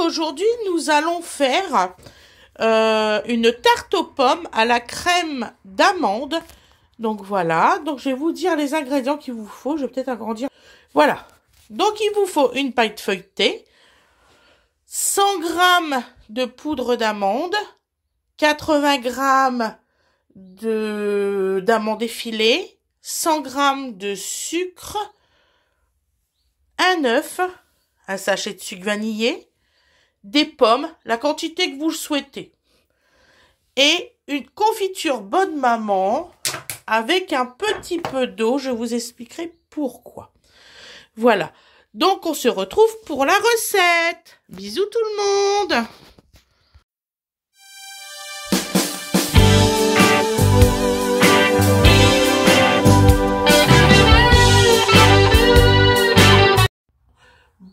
aujourd'hui, nous allons faire une tarte aux pommes à la crème d'amande. Donc voilà, donc je vais vous dire les ingrédients qu'il vous faut. Je vais peut-être agrandir. Voilà, donc il vous faut une paille feuilletée, 100 g de poudre d'amande, 80 g d'amandes effilées, 100 g de sucre, un œuf, un sachet de sucre vanillé, des pommes, la quantité que vous souhaitez, et une confiture bonne maman avec un petit peu d'eau. Je vous expliquerai pourquoi. Voilà, donc on se retrouve pour la recette. Bisous tout le monde.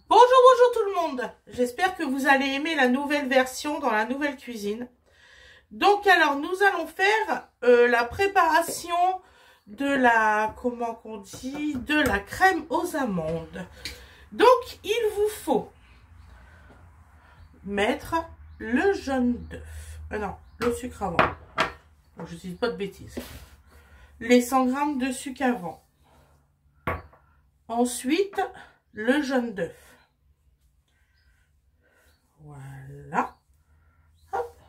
Bonjour tout le monde. J'espère que vous allez aimer la nouvelle version dans la nouvelle cuisine. Donc alors nous allons faire la préparation de la, comment qu'on dit, de la crème aux amandes. Donc il vous faut mettre le jaune d'œuf. Non, le sucre avant. Donc, je ne dis pas de bêtises. Les 100 g de sucre avant. Ensuite, le jaune d'œuf. Voilà. Hop.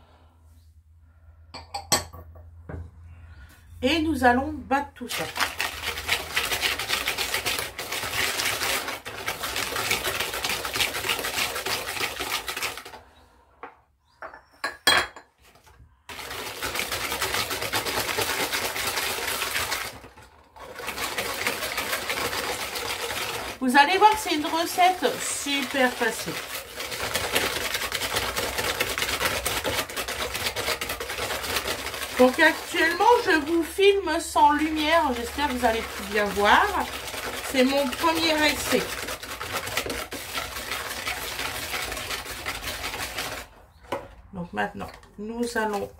Et nous allons battre tout ça. Vous allez voir, c'est une recette super facile. Donc actuellement, je vous filme sans lumière. J'espère que vous allez tout bien voir. C'est mon premier essai. Donc maintenant, nous allons...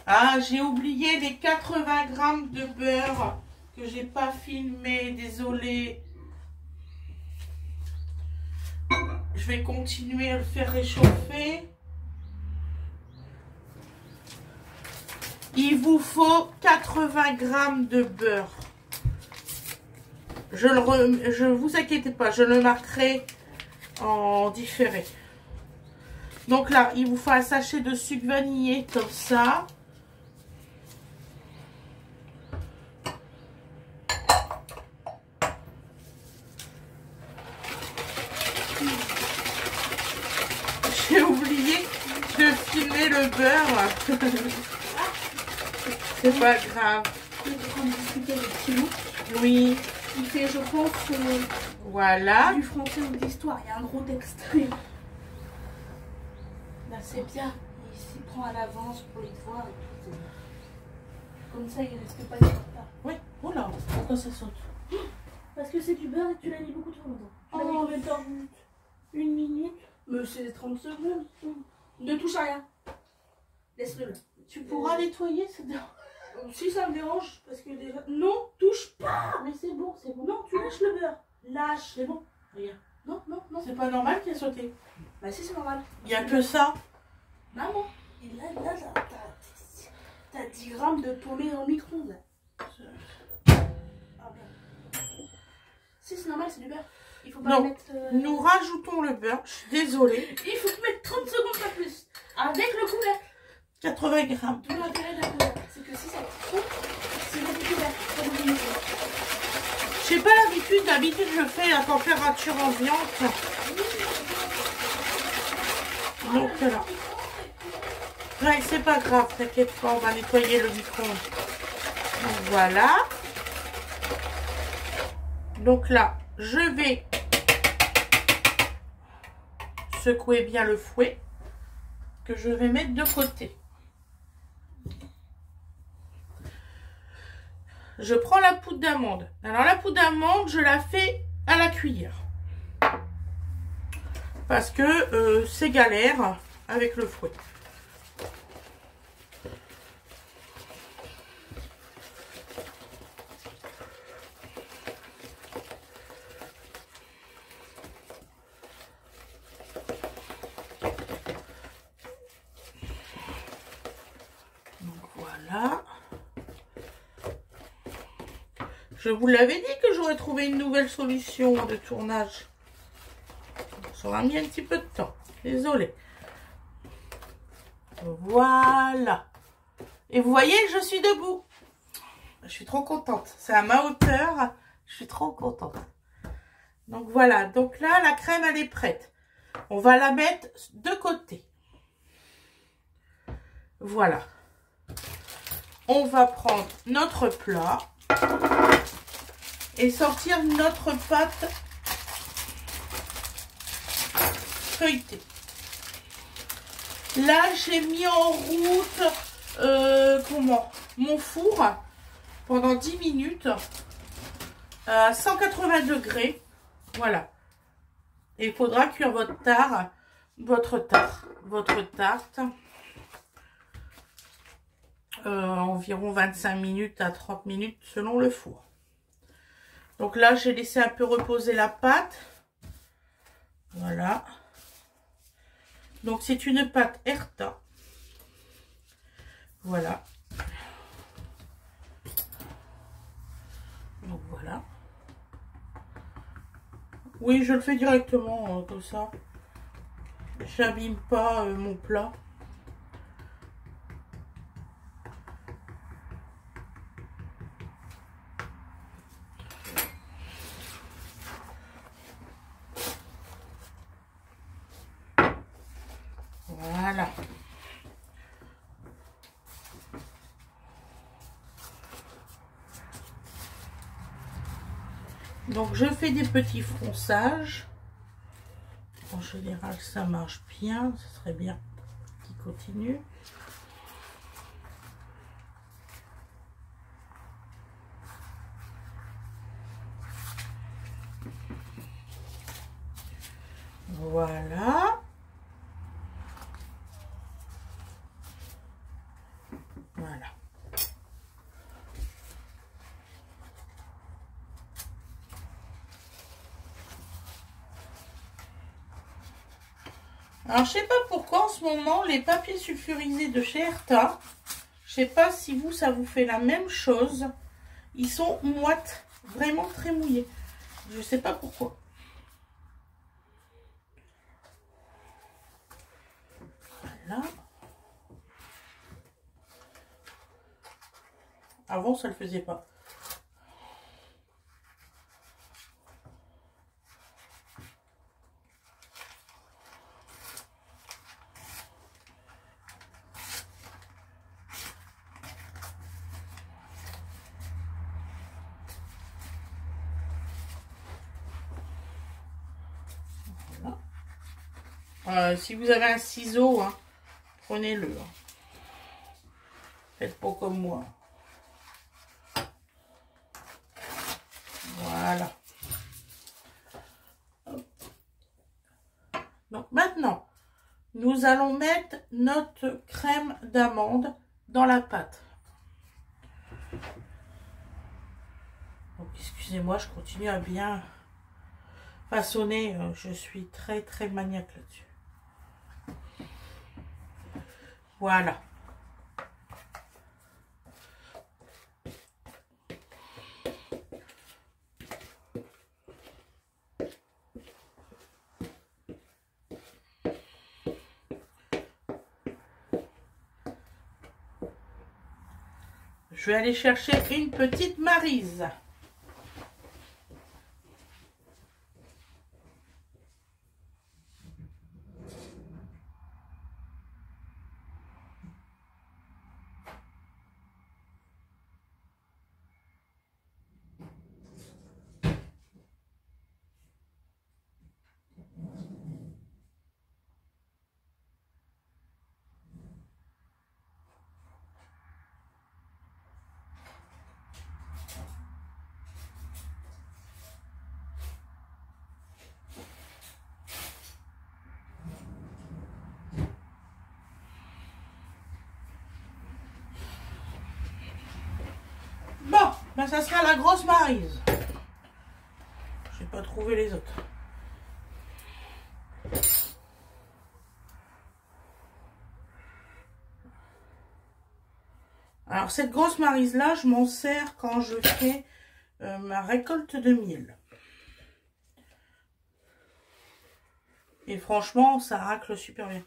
Ah, j'ai oublié les 80 g de beurre que j'ai pas filmé. Désolée. Je vais continuer à le faire réchauffer. Il vous faut 80 g de beurre. Je vous inquiétez pas, je le marquerai en différé. Donc là, il vous faut un sachet de sucre vanillé comme ça. J'ai oublié de filmer le beurre. C'est pas grave. Oui. Il fait, je pense, voilà. Du français ou de l'histoire. Il y a un gros texte. Là, c'est bien. Il s'y prend à l'avance pour les devoirs et tout. Comme ça, il risque pas de retard. Oui. Oh là, pourquoi ça saute? Parce que c'est du beurre et que tu l'as mis beaucoup trop longtemps. Tu l'as mis combien de temps? Une minute. Mais c'est 30 secondes. Ne touche à rien. Laisse-le là. Tu pourras nettoyer, c'est bien. Si ça me dérange, parce que déjà... Non, touche pas. Mais c'est bon, c'est bon. Non, tu lâches le beurre. Lâche. C'est bon. Regarde. Non, non, non. C'est pas normal qu'il ait sauté. Bah si, c'est normal. Il n'y a que ça. Maman. Et là, t'as 10 grammes de paumé dans le micro-ondes. Ah merde. Si, c'est normal, c'est du beurre. Il faut pas Donc, mettre... nous rajoutons le beurre. Je suis désolée. Il faut mettre 30 secondes, pas plus. Avec le couvercle. 80 g. Tout l'intérêt d'un couvercle, c'est que si ça te coupe, c'est pas du couvercle. J'ai pas l'habitude. D'habitude, je fais à température ambiante. Donc voilà. Ouais, c'est pas grave, t'inquiète pas, on va nettoyer le micro-ondes. Voilà. Donc là, je vais secouer bien le fouet que je vais mettre de côté. Je prends la poudre d'amande. Alors la poudre d'amande, je la fais à la cuillère. Parce que c'est galère avec le fouet. Voilà. Je vous l'avais dit que j'aurais trouvé une nouvelle solution de tournage. Ça aura mis un petit peu de temps. Désolée. Voilà. Et vous voyez, je suis debout. Je suis trop contente. C'est à ma hauteur. Je suis trop contente. Donc voilà. Donc là, la crème, elle est prête. On va la mettre de côté. Voilà. On va prendre notre plat et sortir notre pâte feuilletée. Là, j'ai mis en route mon four pendant 10 minutes à 180 degrés. Voilà. Et il faudra cuire votre tarte environ 25 minutes à 30 minutes selon le four. Donc là, j'ai laissé un peu reposer la pâte. Voilà. Donc c'est une pâte Herta. Voilà. Donc voilà. Oui, je le fais directement comme ça. J'abîme pas mon plat. Voilà. Donc je fais des petits fronçages. En général, ça marche bien. Ce serait bien qu'il continue. Voilà. Voilà. Alors, je sais pas pourquoi en ce moment, les papiers sulfurisés de chez Herta, je sais pas si vous, ça vous fait la même chose. Ils sont moites, vraiment très mouillés. Je sais pas pourquoi. Voilà. Avant, ça le faisait pas. Si vous avez un ciseau, hein, prenez-le. Hein. Faites pas comme moi. Voilà. Hop. Donc maintenant, nous allons mettre notre crème d'amande dans la pâte. Donc excusez-moi, je continue à bien façonner. Je suis très maniaque là-dessus. Voilà. Je vais aller chercher une petite maryse. Bon, ben ça sera la grosse maryse. Je n'ai pas trouvé les autres. Alors Alors cette grosse maryse là, je m'en sers quand je fais ma récolte de miel. Et franchement, ça racle super bien.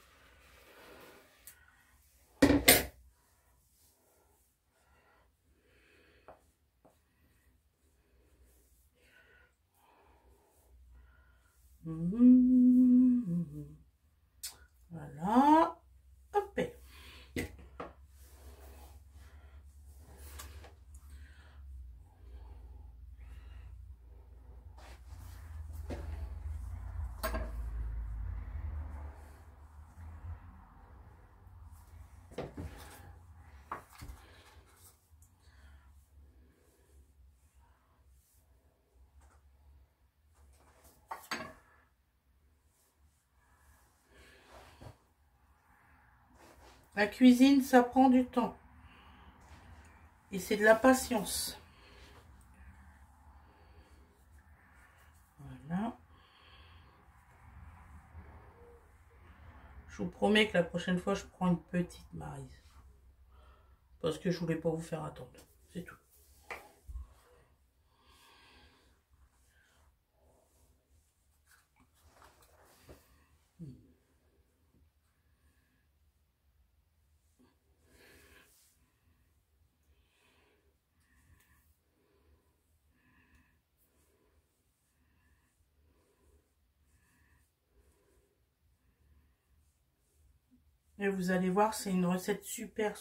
Voilà. Hop. La cuisine, ça prend du temps. Et c'est de la patience. Voilà. Je vous promets que la prochaine fois, je prends une petite maryse. Parce que je voulais pas vous faire attendre. C'est tout. Et vous allez voir, c'est une recette super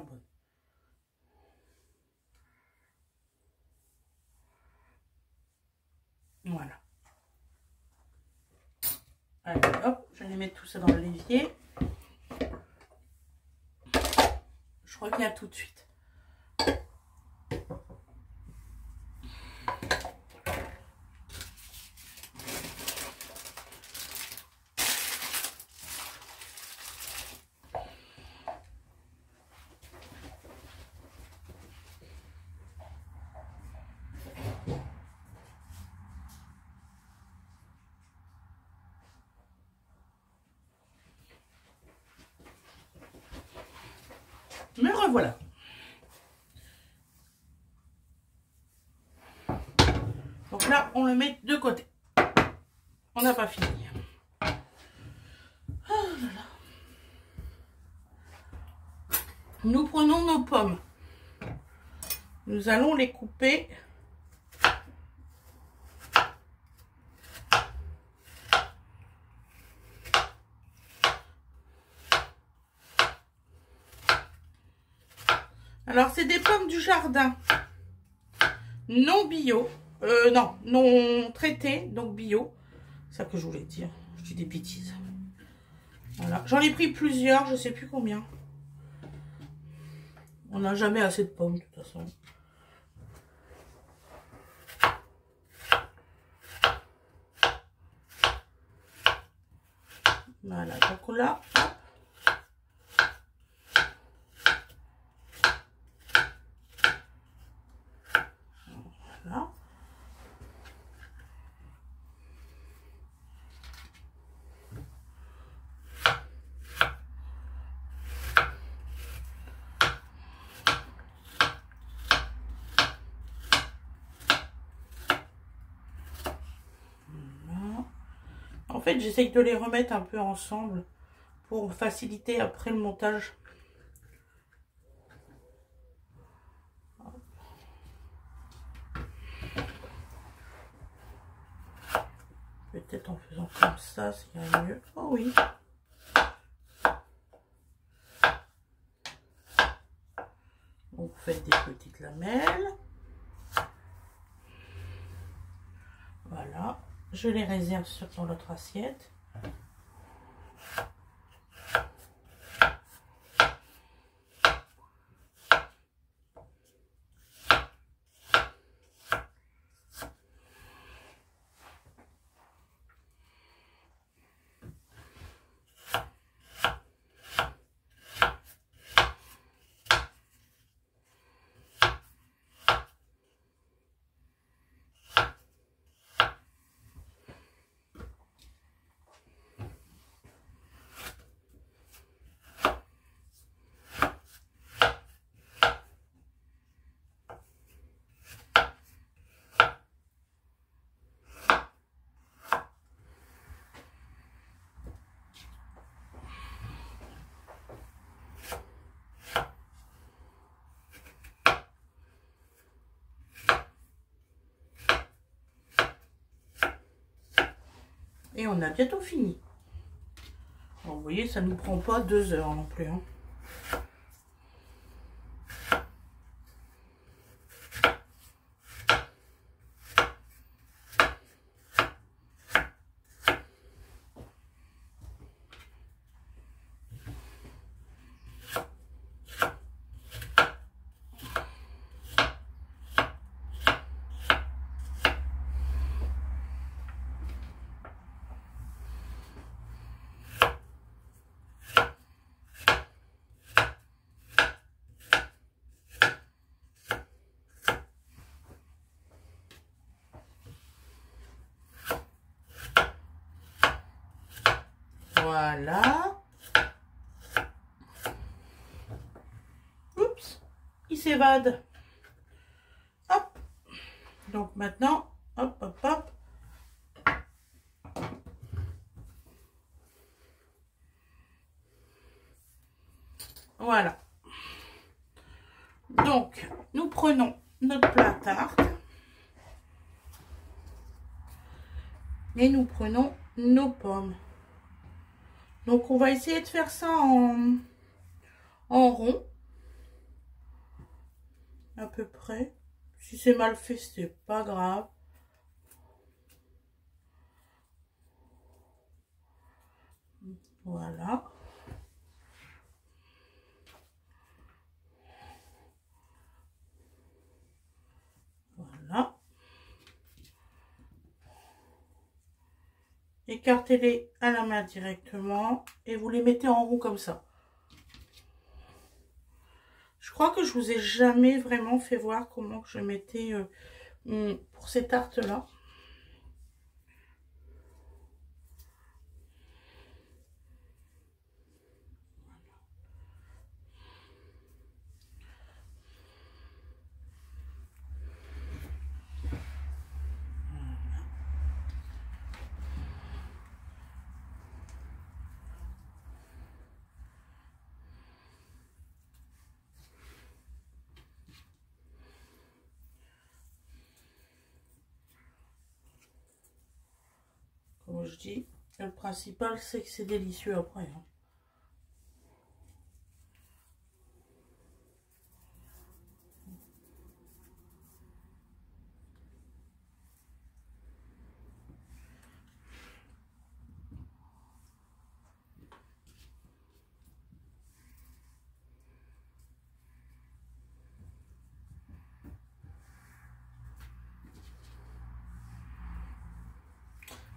bonne. Voilà. Allez, hop, je vais mettre tout ça dans l'évier. Je reviens tout de suite. Me revoilà. Donc là, on le met de côté. On n'a pas fini. Oh là là. Nous prenons nos pommes. Nous allons les couper. Alors, c'est des pommes du jardin. Non bio. Non traitées, donc bio. C'est ça que je voulais dire. Je dis des bêtises. Voilà. J'en ai pris plusieurs, je sais plus combien. On n'a jamais assez de pommes, de toute façon. Voilà, donc là, hop. Voilà. En fait, j'essaye de les remettre un peu ensemble pour faciliter après le montage. Peut-être en faisant comme ça, c'est mieux. Oh oui. Donc, vous faites des petites lamelles. Voilà. Je les réserve dans l'autre assiette. Et on a bientôt fini. Bon, vous voyez, ça ne nous prend pas 2 heures non plus. Hein. Voilà. Oups, il s'évade. Hop. Donc maintenant, hop, hop, hop. Voilà. Donc, nous prenons notre plat à tarte. Et nous prenons nos pommes. Donc, on va essayer de faire ça en rond. À peu près. Si c'est mal fait, c'est pas grave. Voilà. Voilà. Écartez-les à la main directement et vous les mettez en rond comme ça. Je crois que je vous ai jamais vraiment fait voir comment je mettais pour ces tartes-là. Comme je dis, le principal c'est que c'est délicieux après. Hein.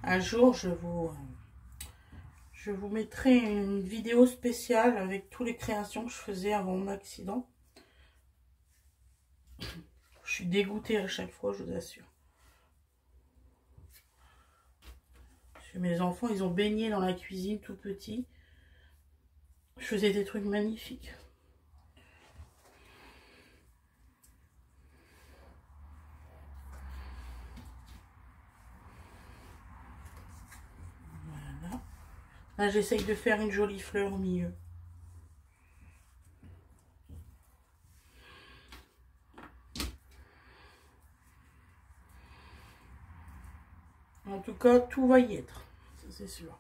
Un jour, je vous mettrai une vidéo spéciale avec toutes les créations que je faisais avant mon accident. Je suis dégoûtée à chaque fois, je vous assure. Parce que mes enfants, ils ont baigné dans la cuisine tout petit. Je faisais des trucs magnifiques. Voilà. Là, j'essaye de faire une jolie fleur au milieu. En tout cas, tout va y être. Ça, c'est sûr.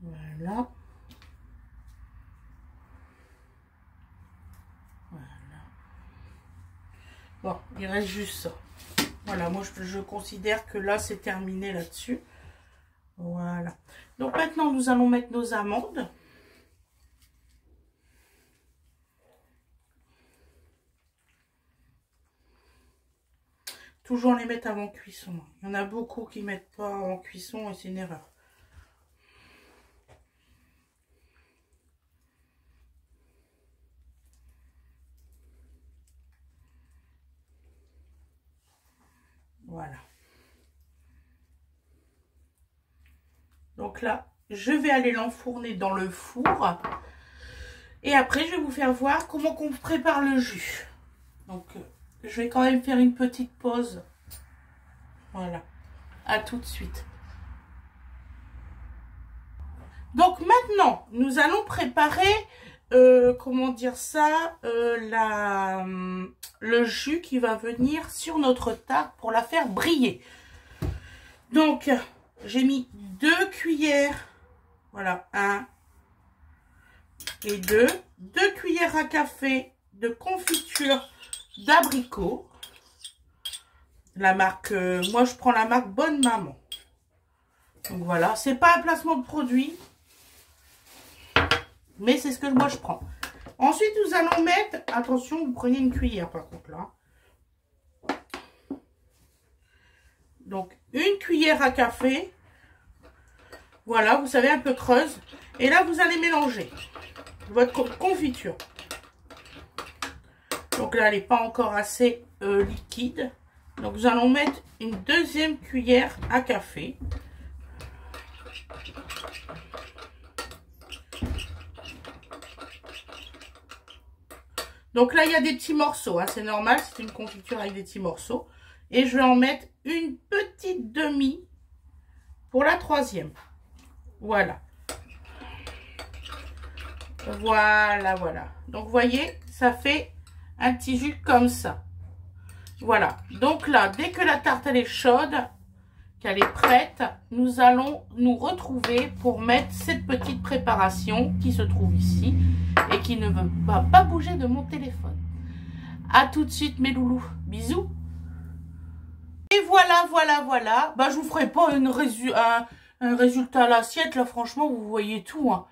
Voilà. Voilà. Bon, il reste juste ça. Voilà, moi je considère que là c'est terminé là-dessus. Voilà. Donc maintenant nous allons mettre nos amandes. Toujours les mettre avant cuisson. Il y en a beaucoup qui ne mettent pas en cuisson et c'est une erreur. Voilà. Donc là, je vais aller l'enfourner dans le four. Et après, je vais vous faire voir comment on prépare le jus. Donc, je vais quand même faire une petite pause. Voilà. À tout de suite. Donc maintenant, nous allons préparer, comment dire ça, le jus qui va venir sur notre tarte pour la faire briller. Donc, j'ai mis 2 cuillères, voilà, 1 et 2 cuillères à café de confiture d'abricot. La marque, moi je prends la marque Bonne Maman. Donc voilà, c'est pas un placement de produit. Mais c'est ce que moi je prends. Ensuite, nous allons mettre... Attention, vous prenez une cuillère par contre là. Donc, une cuillère à café. Voilà, vous savez, un peu creuse. Et là, vous allez mélanger votre confiture. Donc là, elle n'est pas encore assez liquide. Donc, nous allons mettre une 2e cuillère à café. Donc là, il y a des petits morceaux, hein, c'est normal, c'est une confiture avec des petits morceaux. Et je vais en mettre une petite demi pour la 3e. Voilà. Voilà, voilà. Donc, vous voyez, ça fait un petit jus comme ça. Voilà. Donc là, dès que la tarte elle est chaude, qu'elle est prête, nous allons nous retrouver pour mettre cette petite préparation qui se trouve ici et qui ne va pas bouger de mon téléphone. À tout de suite mes loulous. Bisous. Et voilà, voilà, voilà. Bah, je vous ferai pas un résultat à l'assiette. Là, franchement, vous voyez tout. Hein.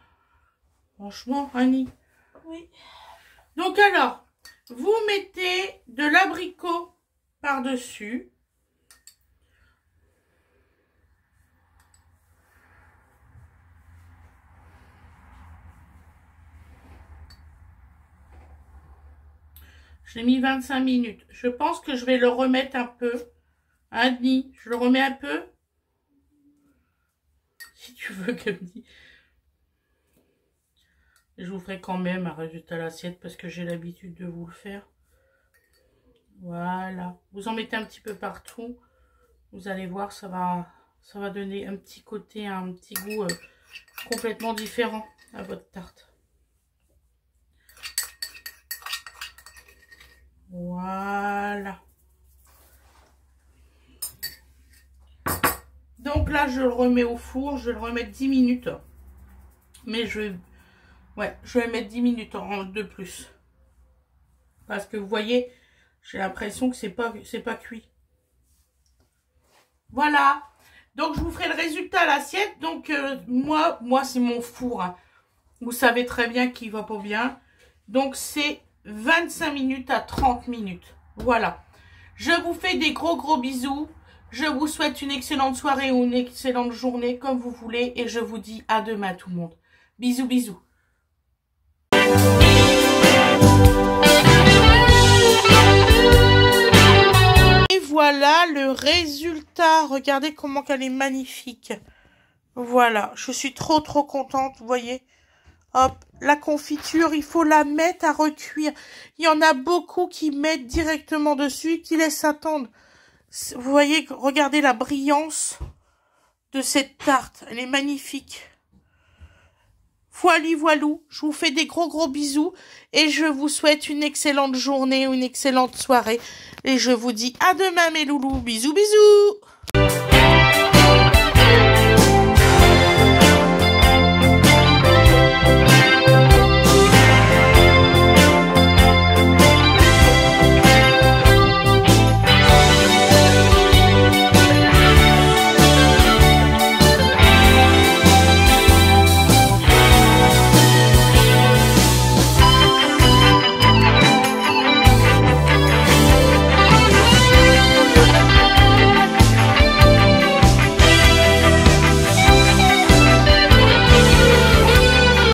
Franchement, Annie. Oui. Donc alors, vous mettez de l'abricot par-dessus. Je l'ai mis 25 minutes. Je pense que je vais le remettre un peu. Annie, je le remets un peu. Si tu veux, Camille. Je vous ferai quand même un résultat à l'assiette parce que j'ai l'habitude de vous le faire. Voilà. Vous en mettez un petit peu partout. Vous allez voir, ça va donner un petit côté, un petit goût complètement différent à votre tarte. Voilà. Donc là, je le remets au four. Je vais le remettre 10 minutes. Mais je vais mettre 10 minutes de plus. Parce que vous voyez, j'ai l'impression que c'est pas cuit. Voilà. Donc, je vous ferai le résultat à l'assiette. Donc, moi c'est mon four. Hein. Vous savez très bien qu'il va pas bien. Donc, c'est 25 minutes à 30 minutes. Voilà. Je vous fais des gros bisous. Je vous souhaite une excellente soirée ou une excellente journée, comme vous voulez. Et je vous dis à demain, tout le monde. Bisous, bisous. Et voilà le résultat. Regardez comment elle est magnifique. Voilà. Je suis trop contente, vous voyez. Hop, la confiture, il faut la mettre à recuire. Il y en a beaucoup qui mettent directement dessus, qui laissent attendre. Vous voyez, regardez la brillance de cette tarte. Elle est magnifique. Voilou, je vous fais des gros bisous et je vous souhaite une excellente journée ou une excellente soirée. Et je vous dis à demain mes loulous. Bisous.